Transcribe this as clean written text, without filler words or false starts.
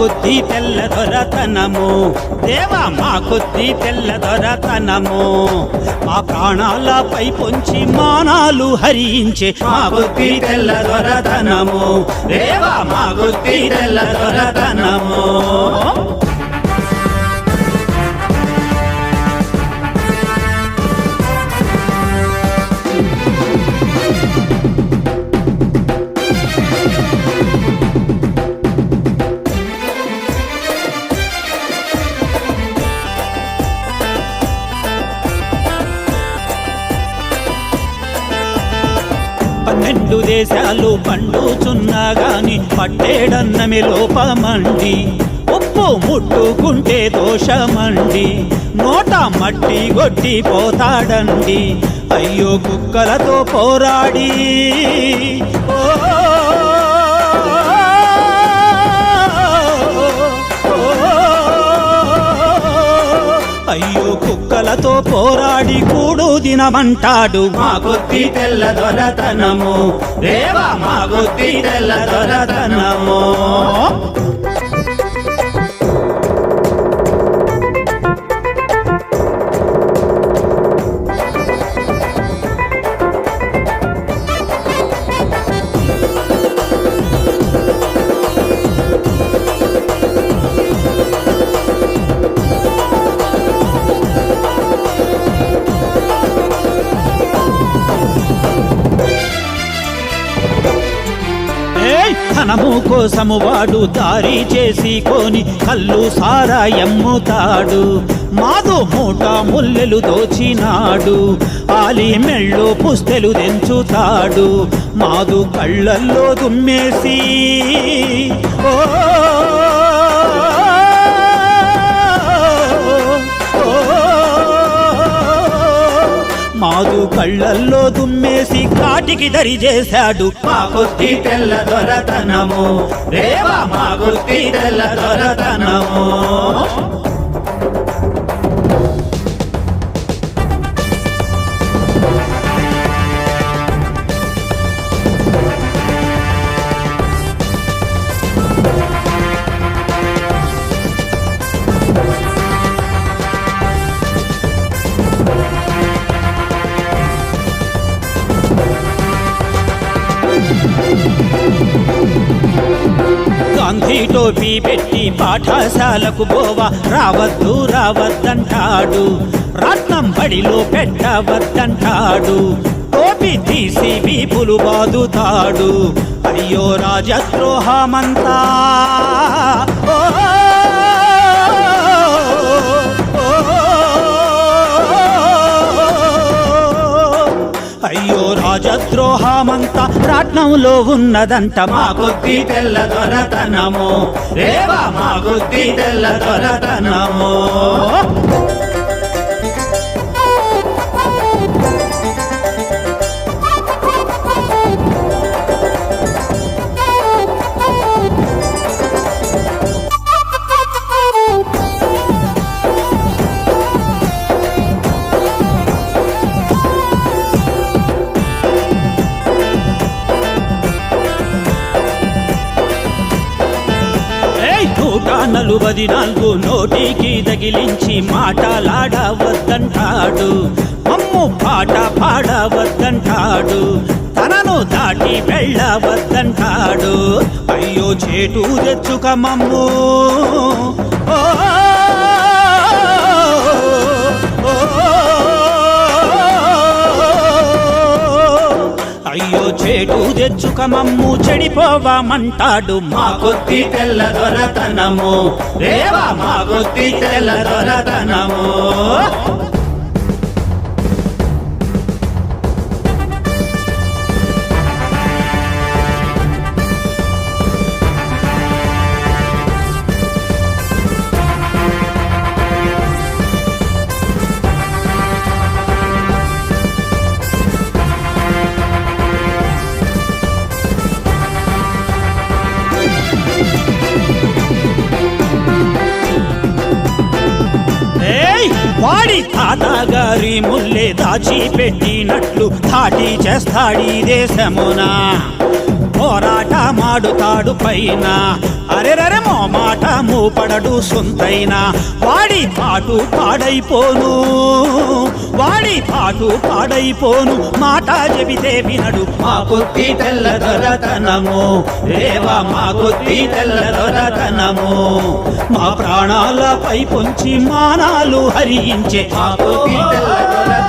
కొద్ది తెల్ల దొరతనము దేవా మా కొద్ది తెల్ల దొరతనము మా ప్రాణాలపై పొంచి మానాలు హరించే మా కొద్ది తెల్ల దొరతనము దేవా మా కొద్ది తెల్ల దొరతనము పన్నెండు దేశాలు పండుచున్నా గాని పట్టేడన్నమి లోపమండి ఉప్పు ముట్టుకుంటే దోషమండి నోట మట్టి గొట్టి పోతాడండి అయ్యో కుక్కలతో పోరాడి అయ్యో కుక్కలతో పోరాడి కూడు దినమంటాడు మా కొద్ది తెల్ల దొరతనము దేవా మా కొద్ది తెల్ల దొరతనము ధనము కోసము వాడు దారి చేసి కొని కళ్ళు సారాయమ్ముతాడు మాదు మూట ముల్లెలు దోచినాడు ఆలి మెళ్ళు పుస్తెలు తెంచుతాడు మాదు కళ్ళల్లో దుమ్మేసి మాదు కళ్ళల్లో దుమ్మేసి కాటికి దరి చేశాడు మా కొద్ది తెల్ల దొరతనము దేవా మా కొద్ది తెల్ల దొరతనము గాంధీ టోపీ పెట్టి పాఠశాలకు పోవా రావద్దు రావద్దంటాడు రత్నం బడిలో పెట్టవద్దంటాడు టోపీ తీసి వీపులు బాదుతాడు అయ్యో రాజద్రోహమంతా అయ్యో రాజద్రోహమంతా రాట్నంలో ఉన్నదంట మా కొద్ది తెల్ల దొరతనము దేవా మా కొద్ది తెల్ల దొరతనము నలుబది నాలుగు నోటికి తగిలించి మాటలాడవద్దంటాడు మమ్ము పాట పాడవద్దంటాడు తనను దాటి వెళ్ళవద్దంటాడు అయ్యో చేటు తెచ్చుక మమ్ము అయ్యో చేటు తెచ్చుక మమ్ము చెడిపోవామంటాడు మా కొద్ది తెల్ల దొరతనము దేవా మా కొద్ది తెల్ల దొరతనము వాడి తాతగారి ముల్లే దాచిపెట్టినట్లు ధాటి చేస్తాడీ దేశమునా పోరాట మాడుతాడు పైన అరెరరె మాట మూపడడు సొంతైన వాడి పాటు పాడైపోను వాడి పాటు పాడైపోను మాట చెబితే వినడు మా కొద్ది తెల్ల దొరతనము రేవా మా కొద్ది తెల్ల దొరతనము మా ప్రాణాలపై పొంచి మానాలు హరించే మా కొద్ది తెల్ల దొరతనము